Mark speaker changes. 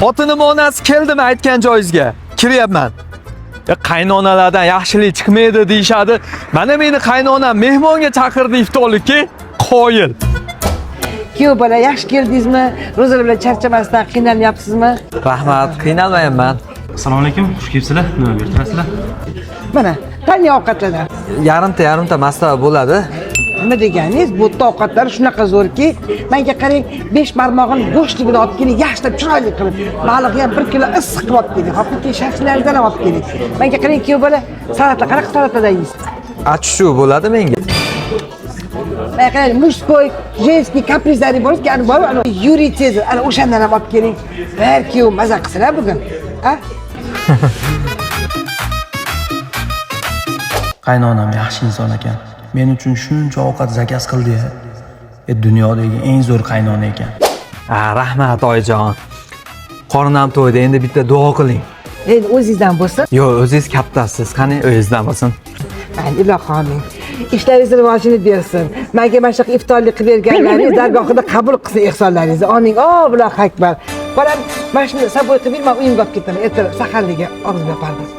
Speaker 1: Xotinim onasi keldimi aytgan joyingizga? Kiryapman. Ya qaynonalardan yaxshilik chiqmaydi deyshadi. Mana meni qaynonam mehmonga chaqirdi iftorlikka. Qoyil.
Speaker 2: Kuyov bola yaxshi keldingizmi? Ro'zalar bilan charchamasdan qiynalmayapsizmi?
Speaker 1: Rahmat, qiynalmayapman.
Speaker 3: Assalomu alaykum, xush kelibsizlar. Nima bertirasizlar?
Speaker 2: Mana, qanday ovqatlar?
Speaker 1: Yarimta mastava bo'ladi.
Speaker 2: Nima deganingiz? Bu ovqatlar shunaqa zo'rki, menga qarang, 5 barmog'ini go'shtligini olib keling, yaxshilab chiroyli qilib. Baliqni ham 1 kilo issiq qilib olib keling. Haqiqiy shaxslardan olib keling. Menga qarang, kuyov bola, salata qanaqa salatada yeysiz?
Speaker 1: Achuchu bo'ladi menga.
Speaker 2: Menga qarang, mujskoy, женский kaprizlari bor-ku, ana bor, ana Yuriy Sezar, ana o'shandan ham olib keling. Har kuyov maza qilsinlar bugun. Ha?
Speaker 4: Qaynonam yaxshi inson ekan. Men uchun shuncha ovqat zakaz qildi-ya. Dunyodagi eng zo'r qaynona ekan.
Speaker 1: Rahmat oyijon. Qornam to'ydi, endi bitta duo qiling.
Speaker 2: Endi o'zingizdan bo'lsin.
Speaker 1: Yo'q, o'zingiz kattasiz. Qani o'zingizdan bo'lsin.
Speaker 2: Ilohim, ishlaringizni rivojini bersin. Menga mana shu iftorlik qilib berganlaringiz dargohida qabul qilsin ehsonlaringizni. Oning, Allohu akbar. Bolam, mana shuni saboy qilib men uyimga olib ketaman. Ertalab saharlikka og'zimga pardoz.